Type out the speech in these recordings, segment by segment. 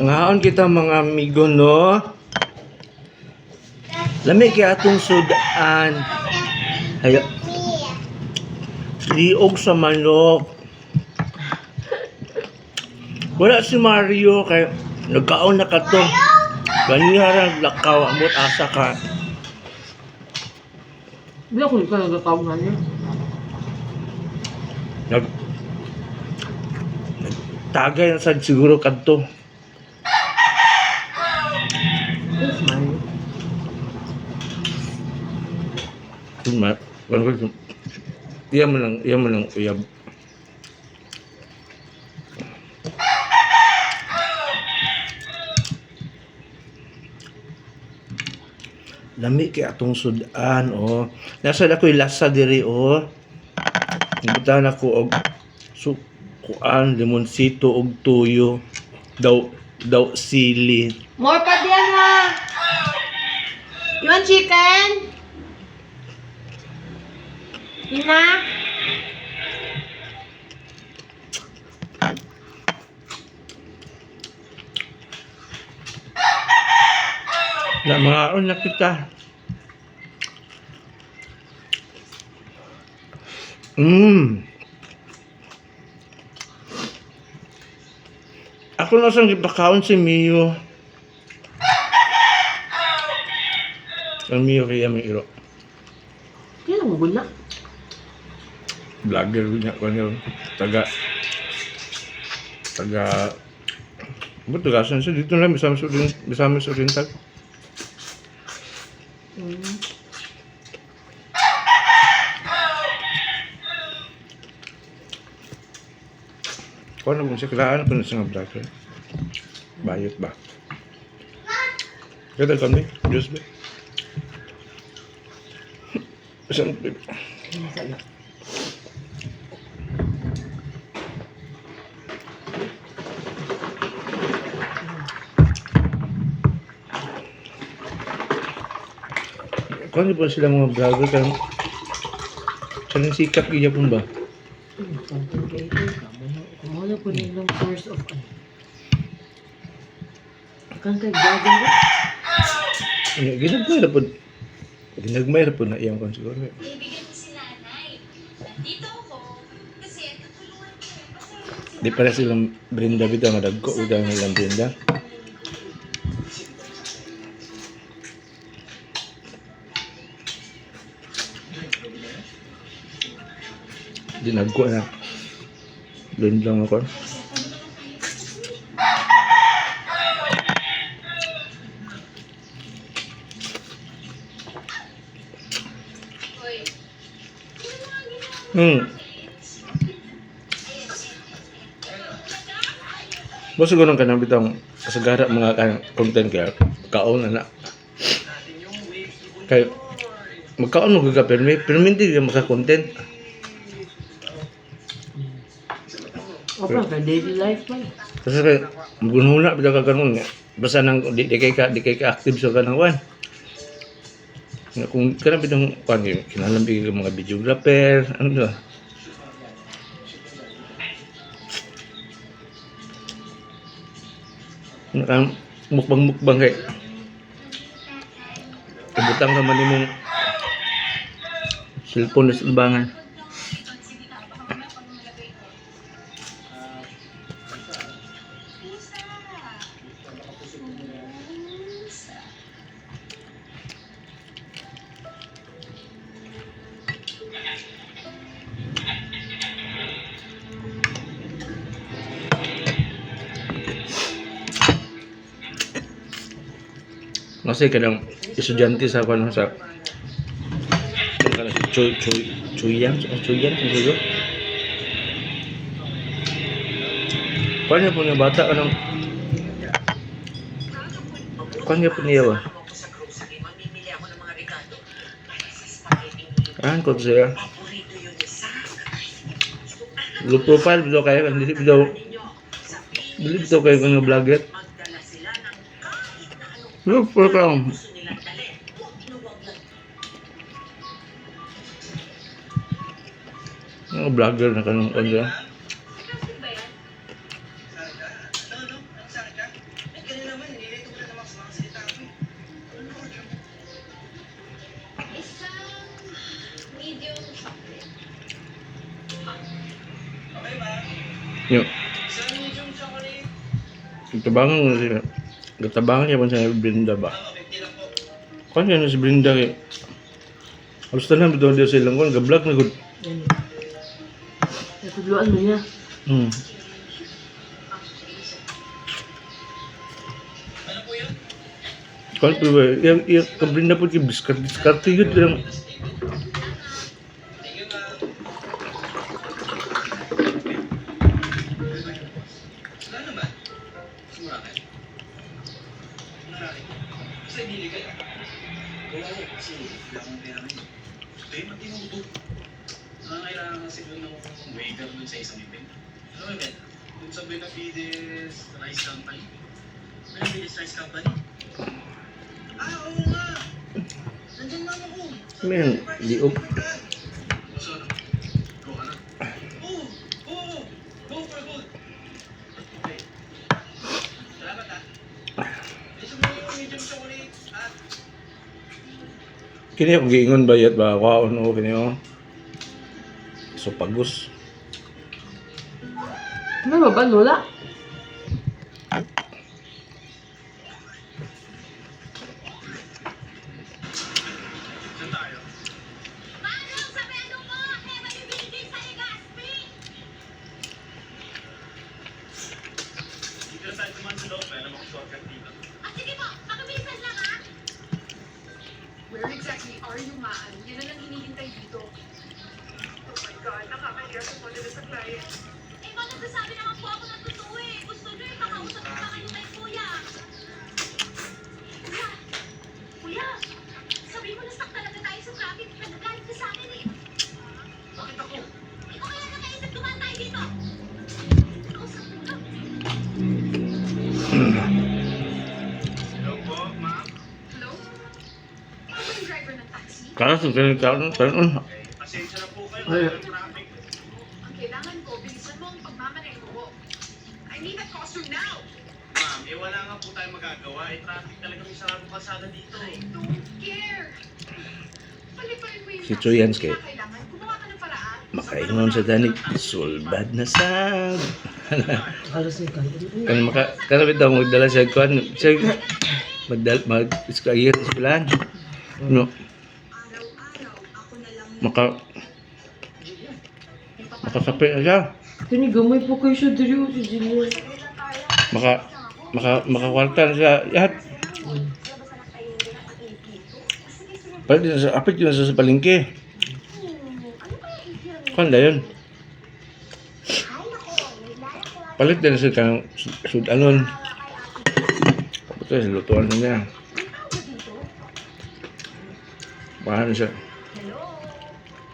Ngaon kita mga amigo no. Lami kay atong sudan. Hayo. Liog sa manok. Wala si Mario kay nagkaon na kato. Ganyan lakaw amot asa ka. Hindi ako ikaw nagkakawahan niya. Tagay na sad siguro kadto. Yes, Mario. Tumat. Iya mo lang uyab. Lami kay atong sudan oh. Nasa na ko'y lasa diri oh. Ibutan ako og kuan limonsito og tuyo. Daw sili. More pa diyan ha! You want chicken? Ina? Na mga na kita. Ako na sang gipakaon si Mio. Ang Mio kaya may iro. Kaya mo gula. Vlogger niya ko niya. Taga buto gasan sa dito lang Misamis Oriental. Kung ano mong sikilaan ko na sa mga vlogger. Bayot ba? Kaya kami, Diyos ba? Saan ba? Masala. Kung ano po sila mga vlogger kan kanang sikap iya po ba? Content creator ka. Kumula po nilang source of ano. Kang kay vlogger ba? Ginagmay na po na iyang kon siguro. Ibigay mo si nanay. Dito ako, kasi tutulungan ko. Di pala silang Brenda bitaw madagko bitaw nilang Brenda. Dinagko na. Blend lang ako. Mo siguro ka nang bitang kasagara mga content kaya kaon na. Kay magkaon mo gaga pero hindi ka maka-content. Opa, kay daily life pa. Kasi kay magunhuna bitaw ka karon nga. Basta nang di kay ka active sa kanang wan. Nga kung kana bitang kan kinalambi ka mga videographer, ano ba? Nakang mukbang kay ibutang naman nimong cellphone na silbangan. Kasi kadang estudyante sa kuno sa kana Chuyang siguro. Kanya po niya bata kanang kanya po niya ba? Ko siya. Low profile video kayo kan dito kayo ng vlogger. Look for them. Vlogger na kanong kanya. Yung, tabangan na sila. Tabangan niya pa sa Brenda ba? Kung yan si Brenda eh. Alos na lang, bitaw dia silang kung gablak na good. Yan. Natudluan mo niya. Kung po ba, yung Brenda po yung discard yun lang. Kailangan kasi doon ng waiter doon sa isang event. Ano ba event? Doon sa Benavides Rice Company. Benavides Rice Company? Ah, oo nga! Nandiyan lang ako. Men, liog. So, ano? Go ka na? Oo! Oo! Go for good! Okay. Salamat ah. Gusto mo yung medium chocolate at Kini ako giingon bayat ba? Waon o kini o. So pagos. Ano ba? Lola? saan tayo? Manong, sabi ano mo? Eh, malibigay sa Legaspi! Dito na tayo dumaan sa loob. Alam ako shortcut dito. Ah, sige po, pakibilisan lang ha! Where exactly are you, Maan? Yan na lang hinihintay dito. Oh my God, nakakahiya sa mo nila sa client. Eh, kung nagsasabi naman po ako ng totoo eh. Gusto nyo eh, makausap ko pa kayo kay Kuya. Kuya! Kuya! Sabi mo na stuck talaga tayo sa traffic. Nagagalit ka sa akin eh. Bakit ako? Ikaw kaya nakaisip dumaan tayo dito. Kausap mo na. Hello po, ma'am. Hello? Ako ba yung driver ng taxi? Kaya sa ganun karon. Okay, pasensya na po kayo. Ay. Walang traffic. Ang kailangan ko, bilisan mo ang pagmamaneho mo. I need that costume now! Ma'am, wala nga po tayong magagawa. Traffic talaga may saradong kalsada dito. I don't care! Paliparin mo yung Si taxi. Chuyans kay- Kailangan, gumawa ka ng paraan. Makaingon sa tanik, sulbad na sab. Halos yung kayo. Kana bitaw magdala siya kuan. Siya mag-iskayir sa plan. No, Araw-araw, ako na lang makakape na siya. Kinigamay po kayo siya diri o si Jillian. Makakwarta na siya. Yahat. Palit na sa apit yun sa palengke. Kanda yun. Palit din sa kang sudanon. Tapos lutuan na niya. Paano siya?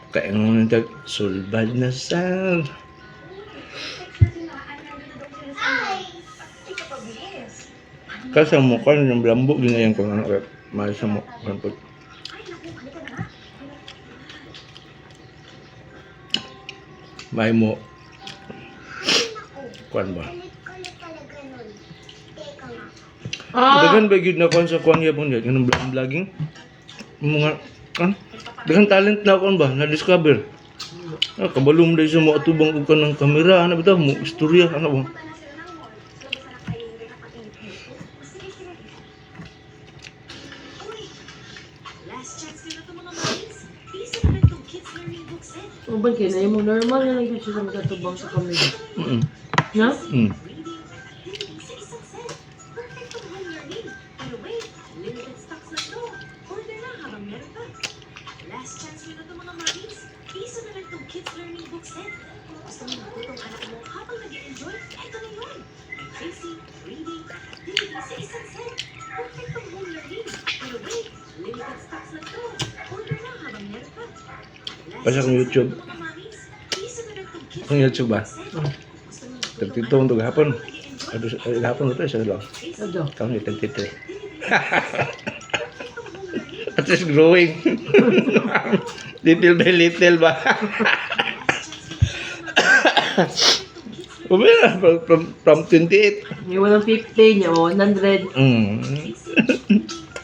Kaya nung nagtag, sulbad na sal. Kasi mo kan yung lambo ginayan ko ano may sa mo kan pud. May mo kuan ba? Dagan ba gyud na kon sa kuan yapon gyud kanang vlogging. Mga kan dagan talent na kon ba na discover. Kabalum dai sa mo atubang og kanang kamera ana bitaw mo istorya ana ba. Last chance nila ito mga minds. Piso na rin itong kids learning book set. Ang ba kaya na yung normal na lang siya sa magkatubang sa kamera. Na? Reading at activities sa isang set. Perfect ang home learning. Pero wait, limited stocks na to. Order na habang meron pa. Last chance nila ito mga minds. Piso na rin itong kids learning book set. Kung gusto mo matutong anak mo habang nag-i-enjoy, eto na yun. Tracing, reading at activities sa isang set. Perfect ang home learning. Pero wait, limited stocks na to. Order na habang meron pa. Pasok ng YouTube. Ang YouTube ba? Tagtitong to gahapon. Gahapon ito isa lang. Ano? Taon ni 23. At least growing. Little by little ba? Umira from 28. Yung walang 50, yung 100.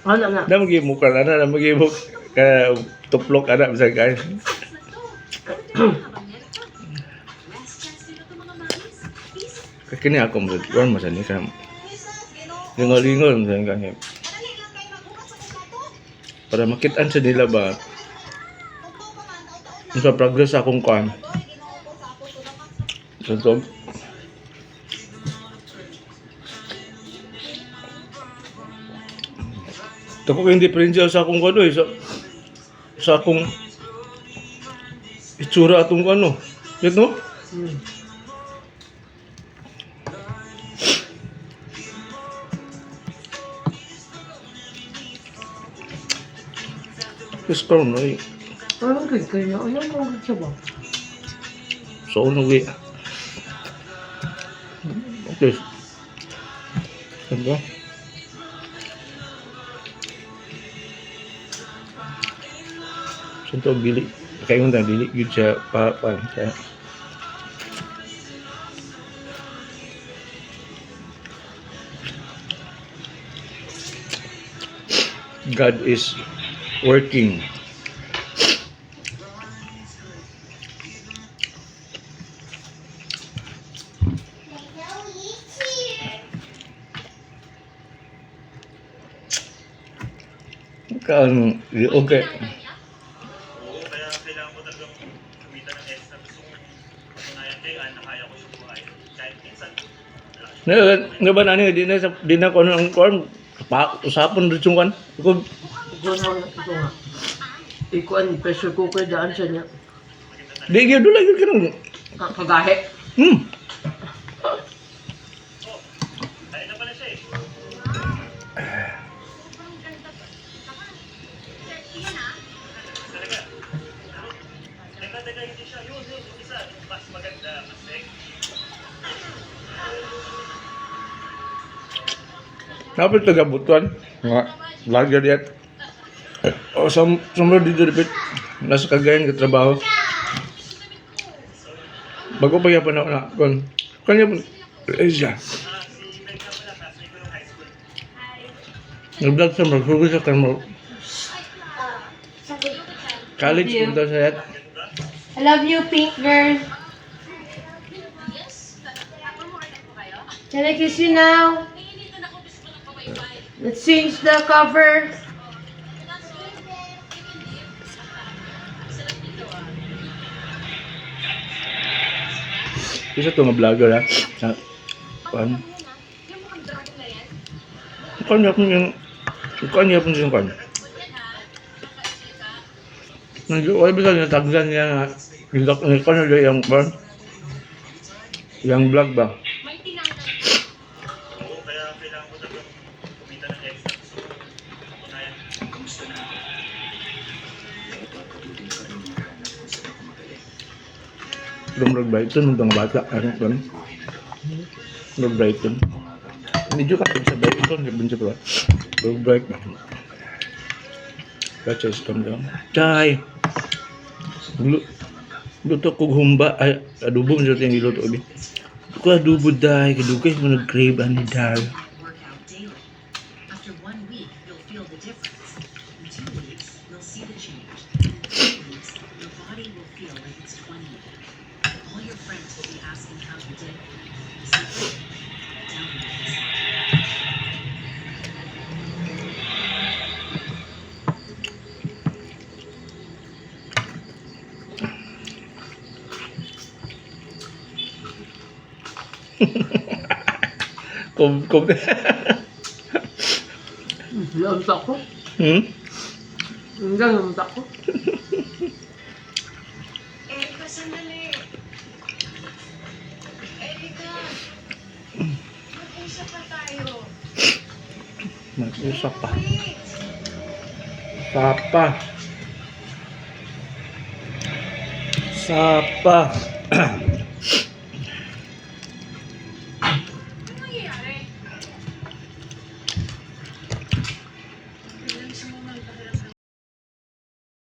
Ano na? Na magimok ka na magimok ka tuplok ana bisa guys. Kini ako mo masani ka. Lingo-lingo masani ka. Para makitaan sa nila ba sa progress akong kan. So, Tako kayong diferensya sa akong ano sa akong itsura atong ano. Yun no? Hmm. Gusto no eh. Parang kaya, ayaw mo agad siya ba? So, ano eh. Okay. Ano? Santo bili. Kayo na bili. Yun siya pa. Siya. God is working. Kan, okay. Oo, kaya kailangan ko talagang kumita ng extra. Gusto kong patunayan kay Ann na kaya ko yung buhay. Kahit minsan, Nga ba nani di na ko ang kon usapon rin yung kan. Ko Ito nga. Ikuan, pressure cooker daan siya niya. di gyud dula gyud kanang. Kagahe. kaya na pala siya eh. Talaga. Teka, hindi siya. Yun, isa. Mas maganda, mas sexy. Dapat tagabutuan. Nga vlogger yet. O sumro dito repeat. Nasa Cagayan ka trabaho. Bago pa yapon ako na kon. Kanya po siya. Si Meg na pala, kasi ko yung high school. Nag-vlog sa magsugo sa kan mo. College punta sa yat. I love you, pink girl. Can I kiss you now? Let's change the cover. Isa to nga vlogger ha. Sa kan. Kanya po yung kan. Wala bisa niya tagdan niya nga. Yung kanya yung kan. Yung vlog ba? Oo, kaya kailangan ko talagang kumita ng extra. Gusto kong patunayan. Kamusta na? Lumrog Brighton, mga bata. Ano kan? Lumrog Brighton. Medyo kapag sa Brighton, hindi siya pa. Lumrog Brighton. Gotcha, come down. Chay! Luto kong humba. Ay, adobo mo siya yung iluto. Ko adobo dahil. Kadugay mo nag-crave ani dahil. Work out daily. After 1 week, you'll feel the difference. In 2 weeks, you'll see the change. In 3 weeks, your body will feel like it's 20 again. All your friends will be asking how you did. You say, tell them this. Kum. Lamsak ko. Hanggang lamsak ko. Erika, sandali. Erika. Mag-usap pa tayo. Mag-usap pa. Wait. Sapa.